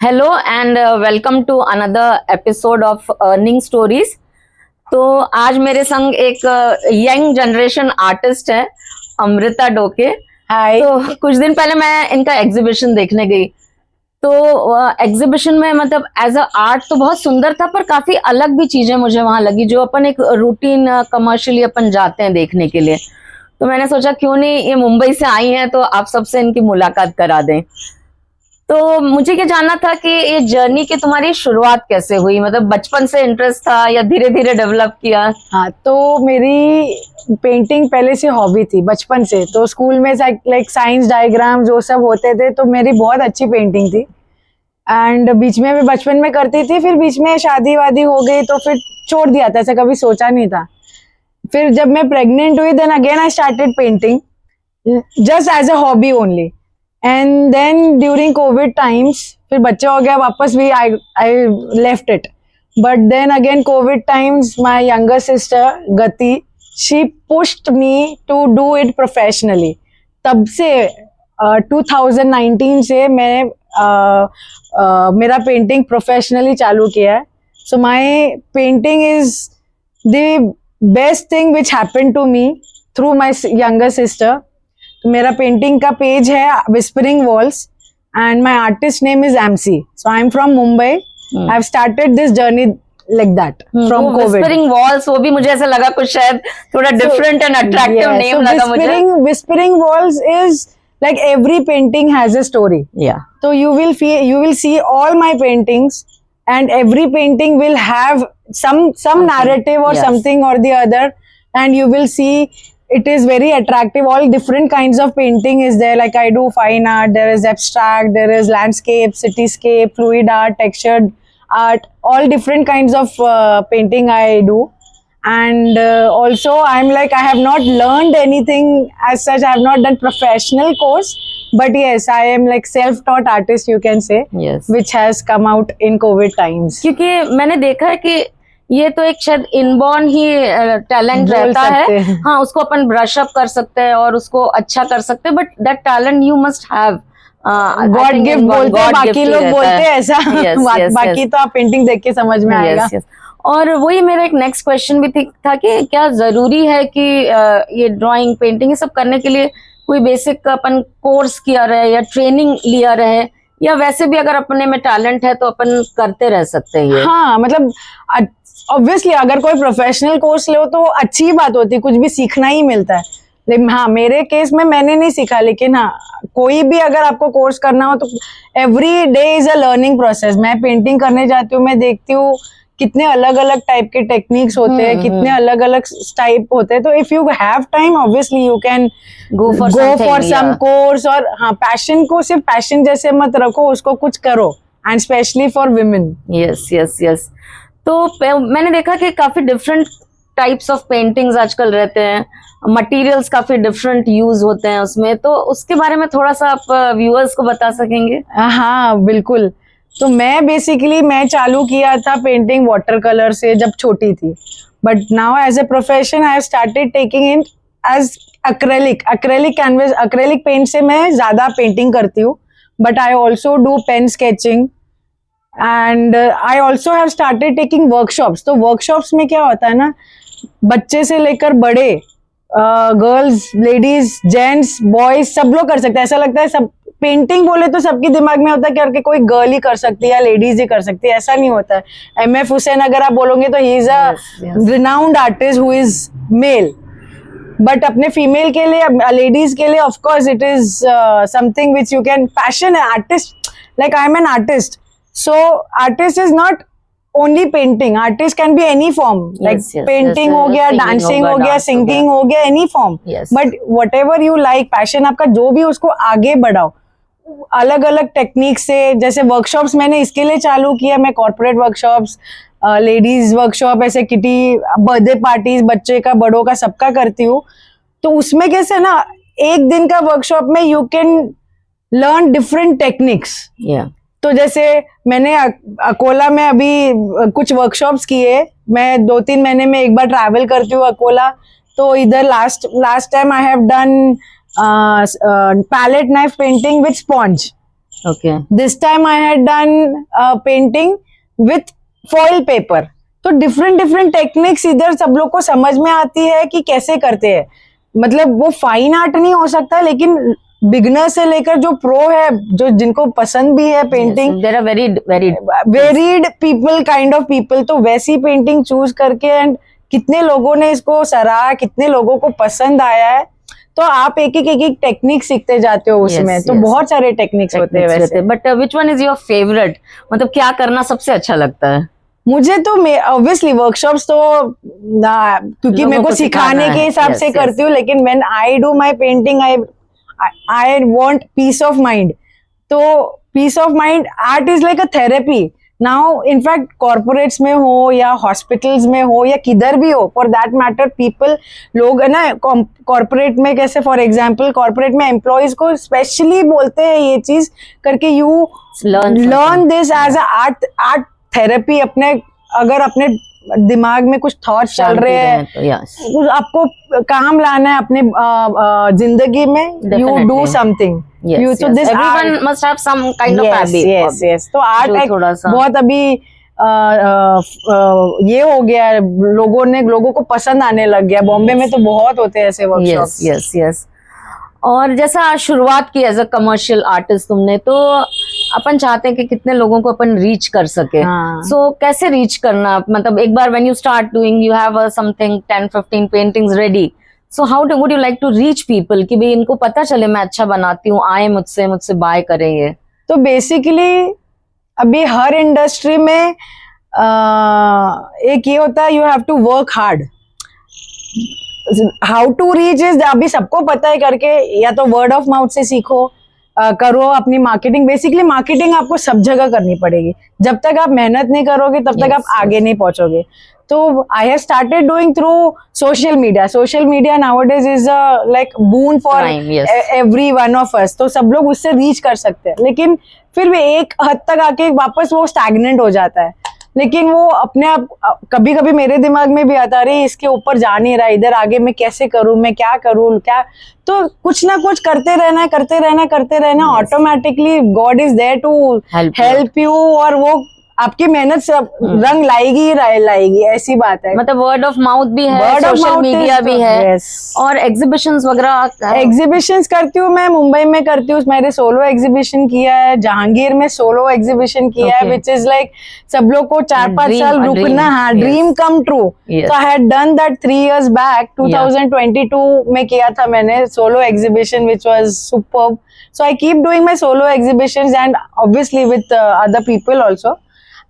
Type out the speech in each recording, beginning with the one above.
Hello and welcome to another episode of earning stories. तो आज मेरे संग एक यंग जनरेशन आर्टिस्ट है, अमृता डोके। हाय। तो कुछ दिन पहले मैं इनका एग्जीबिशन देखने गई। तो एग्जीबिशन में मतलब एज अ आर्ट तो बहुत सुंदर था, पर काफी अलग भी चीजें मुझे वहां लगी जो अपन एक रूटीन कमर्शियली अपन जाते हैं देखने के लिए। तो मैंने सोचा क्यों नहीं, ये मुंबई से आई हैं तो आप सबसे इनकी मुलाकात करा दें। तो मुझे क्या जानना था कि ये जर्नी की तुम्हारी शुरुआत कैसे हुई, मतलब बचपन से इंटरेस्ट था या धीरे धीरे डेवलप किया? हाँ, तो मेरी पेंटिंग पहले से हॉबी थी बचपन से। तो स्कूल में लाइक साइंस डायग्राम जो सब होते थे, तो मेरी बहुत अच्छी पेंटिंग थी। एंड बीच में मैं बचपन में करती थी, फिर बीच में शादी वादी हो गई तो फिर छोड़ दिया था, ऐसा कभी सोचा नहीं था। फिर जब मैं प्रेग्नेंट हुई, then again I started painting just as a hobby only. And then during covid times, फिर बच्चा हो गया वापस भी, I left it. But then again covid times, my younger sister Gati, she pushed me to do it professionally. तब से 2019 से मैं मेरा पेंटिंग प्रोफेशनली चालू किया है। So my painting is the best thing which happened to me through my younger sister. तो मेरा पेंटिंग का पेज है whispering walls and my artist name is MC. So I am from Mumbai. I have started this journey like that from Covid. Whispering walls, वो भी मुझे ऐसा लगा कुछ शायद थोड़ा डिफरेंट एंड अट्रैक्टिव नेम लगा मुझे। Whispering walls is like every painting has a story. Yeah. So you will see all my paintings, and every painting will have some narrative or something or the other, and you will see it is very attractive. All different kinds of painting is there. Like I do fine art, there is abstract, there is landscape, cityscape, fluid art, textured art, all different kinds of painting I do. And also I'm like, I have not learned anything as such. I have not done professional course, but yes, I am like self-taught artist, you can say. Yes. Which has come out in COVID times. क्योंकि मैंने देखा है कि ये तो एक शायद inborn ही talent रहता है। हाँ, उसको अपन ब्रश अप कर सकते हैं और उसको अच्छा कर सकते हैं, but that talent you must have. God gift बोलते हैं, बाकी लोग बोलते हैं ऐसा। बाकी तो आप पेंटिंग देख के समझ में आएगा। और वही मेरा एक नेक्स्ट क्वेश्चन भी था कि क्या जरूरी है कि ये ड्राइंग पेंटिंग ये सब करने के लिए कोई बेसिक अपन कोर्स किया रहे या ट्रेनिंग लिया रहे, या वैसे भी अगर अपने में टैलेंट है तो अपन करते रह सकते हैं? हाँ, मतलब ऑब्वियसली अगर कोई प्रोफेशनल कोर्स लो तो अच्छी बात होती है, कुछ भी सीखना ही मिलता है। लेकिन हाँ, मेरे केस में मैंने नहीं सीखा, लेकिन हाँ, कोई भी अगर आपको कोर्स करना हो तो every day is a learning process. मैं पेंटिंग करने जाती हूँ, मैं देखती हूँ कितने अलग अलग टाइप के टेक्निक्स होते हैं, कितने अलग अलग टाइप होते हैं। तो if you have time, obviously you can go for some course. और हाँ, पैशन को सिर्फ पैशन जैसे मत रखो, उसको कुछ करो, and specially for women. Yes yes yes. तो मैंने देखा कि काफी डिफरेंट टाइप्स ऑफ पेंटिंग्स आजकल रहते हैं, मटेरियल्स काफी डिफरेंट यूज होते हैं उसमें, तो उसके बारे में थोड़ा सा आप व्यूअर्स को बता सकेंगे? हाँ बिल्कुल। तो मैं चालू किया था पेंटिंग वाटर कलर से जब छोटी थी, but now as a profession I have started taking in as acrylic canvas. Acrylic paint से मैं ज्यादा पेंटिंग करती हूँ, but I also do pen sketching and I also have started taking workshops. तो वर्कशॉप्स में क्या होता है ना, बच्चे से लेकर बड़े, गर्ल्स, लेडीज, जेंट्स, बॉयज, सब लोग कर सकते हैं। ऐसा लगता है सब पेंटिंग बोले तो सबके दिमाग में होता है कि कोई गर्ल ही कर सकती है या लेडीज ही कर सकती है। ऐसा नहीं होता है। MF हुसैन अगर आप बोलोगे तो he is a renowned artist who is male, but अपने फीमेल के लिए, लेडीज के लिए of course it is something which you can. Passion है artist, like I am an artist, so artist is not only painting. Artist can be any form, like painting हो गया, dancing हो गया, singing हो गया, any form. But whatever you like, passion आपका जो भी, उसको आगे बढ़ाओ अलग अलग टेक्निक से। जैसे वर्कशॉप्स मैंने इसके लिए चालू किया, मैं कॉर्पोरेट वर्कशॉप्स, लेडीज वर्कशॉप, ऐसे किटी, बर्थडे पार्टीज, बच्चे का, बड़ों का, सबका करती हूँ। तो उसमें कैसे ना, एक दिन का वर्कशॉप में you can learn different techniques. तो जैसे मैंने अकोला में अभी कुछ वर्कशॉप्स किए, मैं 2-3 महीने में एक बार ट्रैवल करती हूँ अकोला। तो इधर last time I have done palette knife painting with sponge. Okay this time I had done painting with foil paper. तो डिफरेंट डिफरेंट टेक्निक्स इधर सब लोग को समझ में आती है कि कैसे करते हैं। मतलब वो फाइन आर्ट नहीं हो सकता, लेकिन बिगनर से लेकर जो प्रो है, जो जिनको पसंद भी है painting, there are varied people, kind of people, तो वैसी पेंटिंग चूज करके एंड कितने लोगों ने इसको सराहा, कितने लोगों को पसंद आया है। तो आप एक एक टेक्निक सीखते जाते हो उसमें। Yes, तो yes. बहुत सारे टेक्निक्स होते हैं वैसे। But which one is your favourite, मतलब क्या करना सबसे अच्छा लगता है? मुझे तो ऑब्वियसली वर्कशॉप्स तो क्योंकि लोगों मेरे को को सिखाना सिखाने के है। हिसाब Yes, से yes. करती हूँ, लेकिन when I do my painting I want peace of mind. तो peace of mind, art is like a therapy now. In fact corporates में हो या हॉस्पिटल्स में हो या किधर भी हो, फॉर दैट मैटर, पीपल, लोग है ना, कॉर्पोरेट में कैसे, फॉर एग्जांपल कॉर्पोरेट में एम्प्लॉयज को स्पेशली बोलते हैं ये चीज करके, you learn this as a art therapy. अपने अगर अपने दिमाग में कुछ थॉट चल रहे हैं तो yes. कुछ आपको काम लाना है अपने जिंदगी में, you do Definitely. Something. Yes, You- so yes. this Everyone art- must have some kind of yes, hobby. yes, yes. तो आर्ट जो एक थोड़ा सा बहुत अभी ये हो गया है, लोगों को पसंद आने लग गया। बॉम्बे में तो बहुत होते हैं ऐसे वर्कशॉप्स। Yes yes. और जैसा शुरुआत की एज अ कमर्शियल आर्टिस्ट तुमने, तो अपन चाहते हैं कि कितने लोगों को अपन रीच कर सके। हाँ। सो कैसे रीच करना, मतलब एक बार when you start doing, you have something 10-15 paintings ready, so how would you like to reach people कि भाई इनको पता चले मैं अच्छा बनाती हूँ, आए मुझसे बाय करें ये? तो बेसिकली अभी हर इंडस्ट्री में एक ये होता है, you have to work hard. How to reach is, अभी सबको पता है करके, या तो वर्ड ऑफ माउथ से सीखो, करो अपनी मार्केटिंग। बेसिकली मार्केटिंग आपको सब जगह करनी पड़ेगी। जब तक आप मेहनत नहीं करोगे तब तक आप आगे नहीं पहुंचोगे। तो आई have started doing through social media. Social media nowadays is like boon for every one of us. तो सब लोग उससे रीच कर सकते हैं, लेकिन फिर भी एक हद तक आके वापस वो स्टैग्नेंट हो जाता है। लेकिन वो अपने आप, कभी कभी मेरे दिमाग में भी आता, अरे इसके ऊपर जा नहीं रहा, इधर आगे मैं कैसे करूं, मैं क्या करूं, क्या। तो कुछ ना कुछ करते रहना automatically God is there to help you, और वो आपकी मेहनत से रंग लाएगी, ऐसी बात है। मतलब वर्ड ऑफ माउथ भी है, सोशल मीडिया भी है। yes. और एग्जीबिशंस वगैरह? एग्जीबिशंस करती हूँ मैं, मुंबई में करती हूँ, मैंने सोलो एग्जीबिशन किया है, जहांगीर में सोलो एग्जीबिशन किया है, विच इज लाइक सब लोग को 4-5 साल रुकना, हाँ, ड्रीम कम ट्रू। तो I had done that 3 years back, 2022 में किया था मैंने solo exhibition, which was superb. So I keep doing my solo exhibitions and obviously with other people also.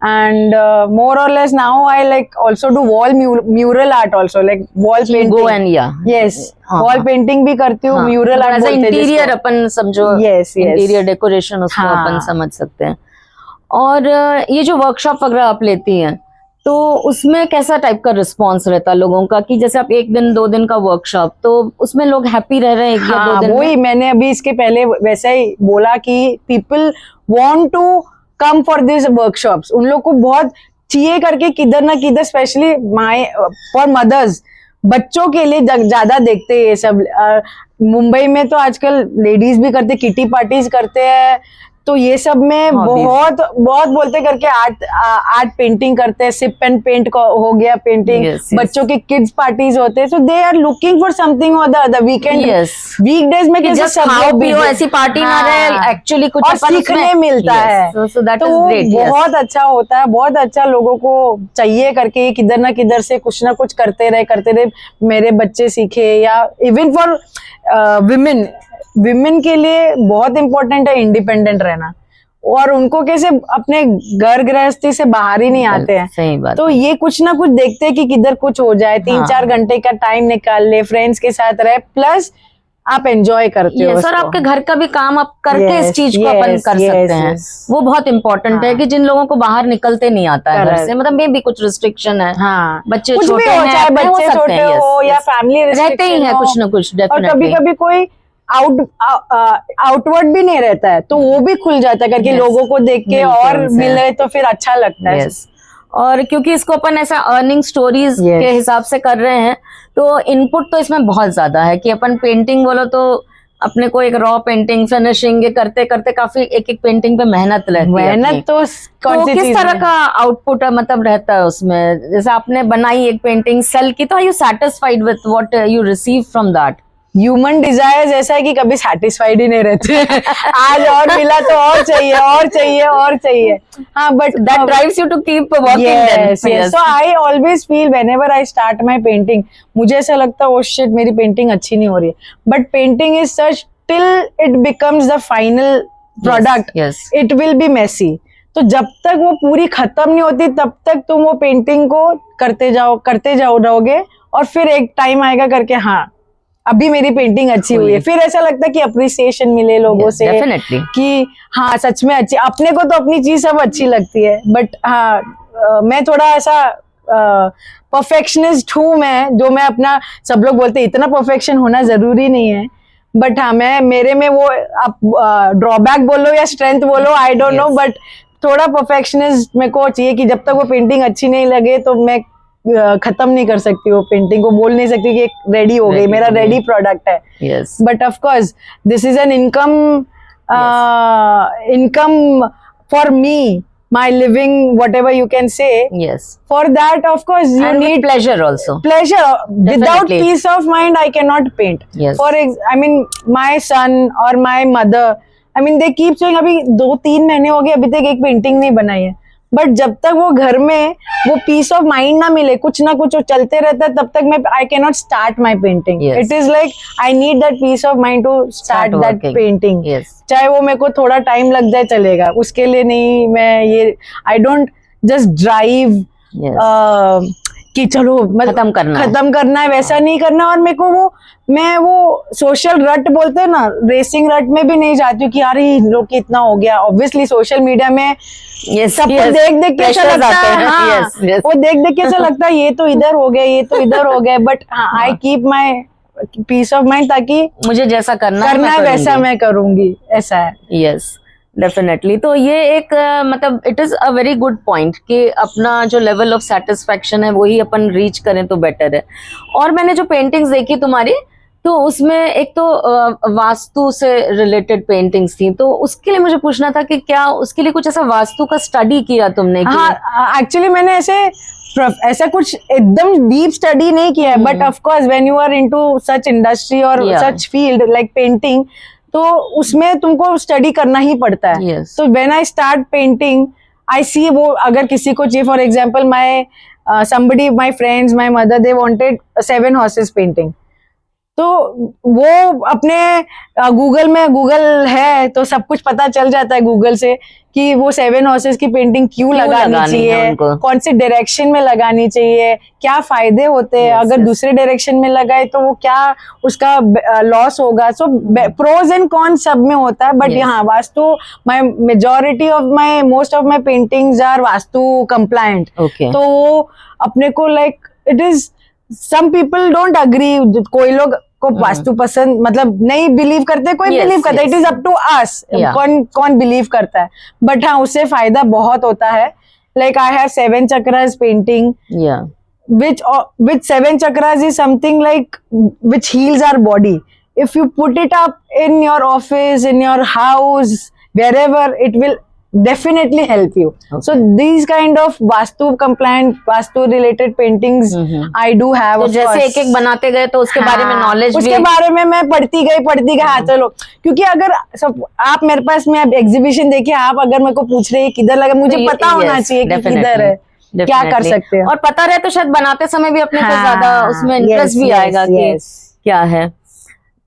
And more or less now I like also do wall mural art also, like wall painting. Go and yeah. Yes, wall painting भी करती हूँ, mural art बोलते हैं जिसको। Interior अपन समझो, interior decoration उसको अपन समझ सकते हैं। और ये जो वर्कशॉप वगैरह आप लेती हैं, तो उसमें कैसा टाइप का रिस्पॉन्स रहता है लोगों का, कि जैसे आप 1 दिन 2 दिन का वर्कशॉप, तो उसमें लोग हैप्पी रह रहे हैं 1 या 2 दिन? वही मैंने अभी इसके पहले वैसा ही बोला कि people want to come for this workshops. उन लोग को बहुत चाहिए करके, किधर ना किधर, स्पेशली फॉर मदर्स, बच्चों के लिए ज्यादा देखते हैं ये सब। मुंबई में तो आजकल लेडीज भी करते, किटी पार्टीज करते हैं, तो ये सब में बहुत बोलते करके आर्ट पेंटिंग करते हैं। सिप एंड पेंट हो गया पेंटिंग, बच्चों के किड्स पार्टीज होते हैं, so they are looking for something or the weekend, weekdays में कैसे सब लोग भी ऐसी पार्टी ना रहे, एक्चुअली कुछ सीखने मिलता है। तो बहुत अच्छा होता है, बहुत अच्छा लोगों को चाहिए करके किधर ना किधर से कुछ ना कुछ करते रहे, मेरे बच्चे सीखे। या इवन फॉर विमेन के लिए बहुत इंपॉर्टेंट है इंडिपेंडेंट रहना, और उनको कैसे अपने घर गृहस्थी से बाहर ही नहीं आते हैं। सही बात। तो ये कुछ ना कुछ देखते हैं कि किधर कुछ हो जाए, 3-4 घंटे का टाइम निकाल ले, फ्रेंड्स के साथ रहे, प्लस आप एंजॉय करते हो। सर आपके घर का भी काम आप करके इस चीज को अपन कर सकते हैं, वो बहुत इंपॉर्टेंट है कि जिन लोगों को बाहर निकलते नहीं आता है घर से, मतलब मे भी कुछ रिस्ट्रिक्शन है, बच्चे छोटे हैं, चाहे बच्चे छोटे हो या फैमिली रहते ही है कुछ ना कुछ, और कभी कभी कोई आउटवर्ड भी नहीं रहता है, तो वो भी खुल जाता है करके लोगों को देख के और मिले तो फिर अच्छा लगता है। और क्योंकि इसको अपन ऐसा अर्निंग स्टोरीज के हिसाब से कर रहे हैं, तो इनपुट तो इसमें बहुत ज्यादा है कि अपन पेंटिंग बोलो तो अपने को एक रॉ पेंटिंग फिनिशिंग ये करते करते काफी एक एक पेंटिंग पे मेहनत रहती है अपनी। मेहनत तो कौन तो सी किस चीज तरह में? का आउटपुट मतलब रहता है उसमें? जैसे आपने बनाई एक पेंटिंग सेल की, तो are you satisfied with what you receive from that? Human desire ऐसा है कि कभी सेटिस्फाइड ही नहीं रहते आज और मिला तो और चाहिए और चाहिए और चाहिए। हाँ, but that drives you to keep working then. yes, yes. So I always feel whenever I start my painting, मुझे ऐसा लगता है, oh shit, मेरी पेंटिंग अच्छी नहीं हो रही है। But painting is such till it becomes the final product, yes. it will be messy. तो जब तक वो पूरी खत्म नहीं होती तब तक तुम वो पेंटिंग को करते जाओ रहोगे, और फिर एक टाइम आएगा करके हाँ अभी मेरी पेंटिंग अच्छी हुई है, फिर ऐसा लगता है कि अप्रिसिएशन मिले लोगों से डेफिनेटली कि हाँ सच में अच्छी। अपने को तो अपनी चीज सब अच्छी लगती है, बट हाँ मैं थोड़ा ऐसा परफेक्शनिस्ट हूँ मैं अपना, सब लोग बोलते हैं इतना परफेक्शन होना जरूरी नहीं है, बट हाँ मैं मेरे में वो आप ड्रॉबैक बोलो या स्ट्रेंथ बोलो, आई डोंट नो, बट थोड़ा परफेक्शनिस्ट मेरे को चाहिए कि जब तक वो पेंटिंग अच्छी नहीं लगे तो मैं खत्म नहीं कर सकती वो पेंटिंग को, बोल नहीं सकती कि रेडी हो गई, मेरा रेडी प्रोडक्ट है। Yes but of course this is an income for me, my living, whatever you can say. yes For that, of course, you and with need pleasure also. pleasure. Without Definitely. peace of mind, I cannot paint. Yes. I mean, my son or my mother, I mean, they keep saying अभी 2-3 महीने हो गए अभी तक एक painting नहीं बनाई है, बट जब तक वो घर में वो पीस ऑफ माइंड ना मिले, कुछ ना कुछ चलते रहता है, तब तक मैं I can not start my painting. Yes. It is like I need that peace of mind to start that working. Painting. yes चाहे वो मेरे को थोड़ा टाइम लग जाए चलेगा, उसके लिए नहीं मैं ये I don't just drive yes कि चलो खत्म करना है वैसा नहीं करना। और मेरे को मैं वो सोशल रट बोलते हैं ना, रेसिंग रट में भी नहीं जाती हूँ कि यार ये लोग की इतना हो गया। ऑब्वियसली सोशल मीडिया में सबको देख के ऐसा लगता है, हाँ, वो देख के ऐसा लगता है ये तो इधर हो गया, ये तो इधर हो गया, but I keep my peace of mind ताकि मुझे जैसा करना है वैसा मैं करूंगी, ऐसा है। Yes definitely. तो ये एक मतलब it is a very good point कि अपना जो लेवल ऑफ सेटिस्फेक्शन है वही अपन रीच करें तो बेटर है। और मैंने जो पेंटिंग्स देखी तुम्हारी, तो उसमें एक तो वास्तु से रिलेटेड पेंटिंग्स थी, तो उसके लिए मुझे पूछना था कि क्या उसके लिए कुछ ऐसा वास्तु का स्टडी किया तुमने? हाँ, एक्चुअली मैंने ऐसा कुछ एकदम डीप स्टडी नहीं किया है, but of course when you are into such industry और सच फील्ड लाइक पेंटिंग, तो उसमें तुमको स्टडी करना ही पड़ता है। So when I start painting I see, वो अगर किसी को चाहिए, for example somebody, my friends, my mother, they wanted 7 horses painting, तो वो अपने गूगल है तो सब कुछ पता चल जाता है गूगल से कि वो 7 हॉर्सेस की पेंटिंग क्यों लगानी चाहिए, कौन से डायरेक्शन में लगानी चाहिए, क्या फायदे होते हैं, अगर दूसरे डायरेक्शन में लगाए तो वो क्या उसका लॉस होगा। सो प्रोज एंड कॉन सब में होता है, बट यहाँ vastu, my majority of my most of my paintings are vastu compliant. तो वो अपने को like it is, some people don't agree, कोई लोग को वास्तु पसंद मतलब नहीं बिलीव करते, कोई बिलीव करता है, it is up to us कौन बिलीव करता है, बट हाँ उससे फायदा बहुत होता है। Like I have 7 chakras painting, which 7 chakras is something like which heals our body. If you put it up in your office, in your house, wherever, it will definitely help you. Okay. So these kind of vastu compliant, vastu related paintings I do have. तो जैसे एक एक बनाते गए तो उसके बारे में नॉलेज भी, उसके बारे में मैं पढ़ती गई हाँ चलो, क्योंकि अगर सब आप मेरे पास में एग्जीबिशन देखिए, आप अगर मेरे को पूछ रहे हैं किधर लगा, मुझे पता होना चाहिए कि किधर है, क्या कर सकते हैं, और पता रहे तो शायद बनाते समय भी अपने को ज्यादा उसमें इंटरेस्ट भी आएगा कि क्या है।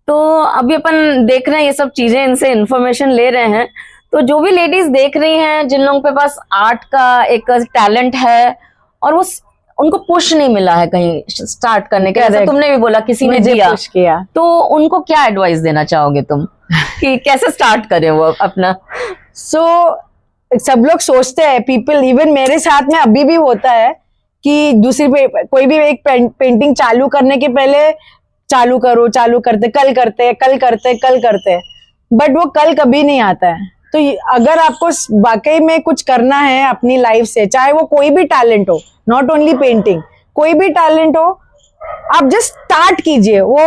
तो अभी अपन देख रहे हैं ये सब चीजें, इनसे इंफॉर्मेशन ले रहे हैं। तो जो भी लेडीज देख रही हैं, जिन लोगों के पास आर्ट का एक टैलेंट है और वो उनको पुश नहीं मिला है कहीं स्टार्ट करने के, जैसे तुमने भी बोला किसी ने दिया, तो उनको क्या एडवाइस देना चाहोगे तुम कि कैसे स्टार्ट करें वो अपना? सब लोग सोचते हैं, पीपल, इवन मेरे साथ में अभी भी होता है कि दूसरी कोई भी एक पेंटिंग चालू करने के पहले चालू करते कल करते, बट वो कल कभी नहीं आता है। तो अगर आपको वाकई में कुछ करना है अपनी लाइफ से, चाहे वो कोई भी टैलेंट हो, नॉट ओनली पेंटिंग, कोई भी टैलेंट हो, आप जस्ट स्टार्ट कीजिए, वो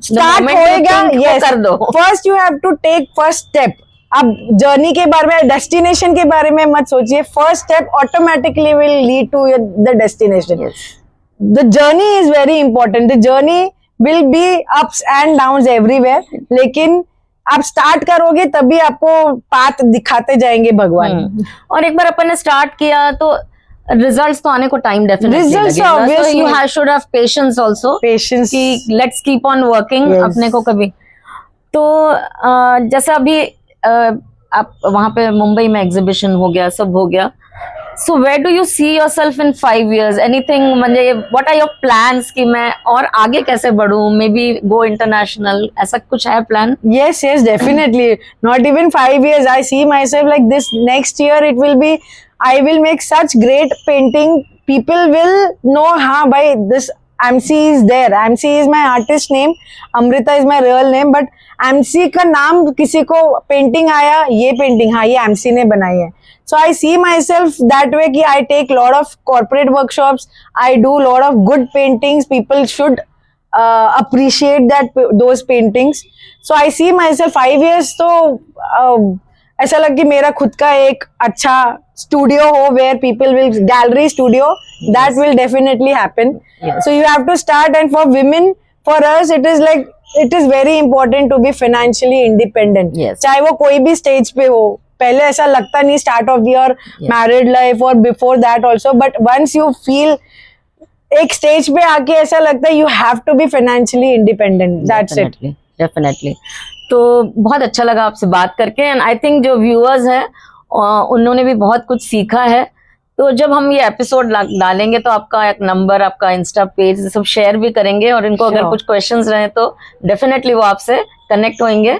स्टार्ट moment you होएगा। think, वो यस, कर दो। First you have to take first step. आप जर्नी के बारे में, डेस्टिनेशन के बारे में मत सोचिए, first step automatically will lead to the destination. The journey is very important. The journey will be ups and downs everywhere. लेकिन आप स्टार्ट करोगे तभी आपको पाथ दिखाते जाएंगे भगवान। और एक बार अपन ने स्टार्ट किया तो रिजल्ट्स तो आने को टाइम डेफिनेटली Results लगेगा, obviously. so you should have patience also patience कि let's keep on working. Yes. अपने को कभी तो जैसे अभी आप वहां पे मुंबई में एग्जीबिशन हो गया, सब हो गया, so where do you see yourself in 5 years? Anything, म्हणजे व्हाट आर योर प्लान्स कि मैं और आगे कैसे बढ़ूं, मे बी गो इंटरनेशनल, ऐसा कुछ है plan? Yes, definitely. Not even 5 years. I see myself like this. Next year it will be, I will make such great painting. People will know, हाँ भाई, this MC is there. MC is my artist name. Amrita is my real name. But MC का नाम किसी को painting आया, ये painting, हाँ ये MC ने बनाई है. So I see myself that way कि I take lot of corporate workshops. I do lot of good paintings. People should appreciate those paintings. So I see myself 5 years तो ऐसा लग कि मेरा खुद का एक अच्छा स्टूडियो हो, where people will, gallery studio, that will definitely happen. Yes. So you have to start, and for women, for us it is like, it is very important to be financially independent. Yes. चाहे वो कोई भी stage पे हो, पहले ऐसा लगता नहीं, start of your married life और before that also, but once you feel एक स्टेज पे आके ऐसा लगता है you have to be financially independent, that's it. Definitely. तो बहुत अच्छा लगा आपसे बात करके, एंड आई थिंक जो व्यूअर्स हैं उन्होंने भी बहुत कुछ सीखा है। तो जब हम ये एपिसोड डालेंगे तो आपका एक नंबर, आपका इंस्टा पेज सब शेयर भी करेंगे, और इनको अगर कुछ क्वेश्चंस रहे तो डेफिनेटली वो आपसे कनेक्ट होंगे।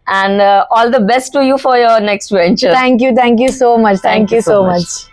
And all the best to you for your next venture. Thank you so much, thank you so much.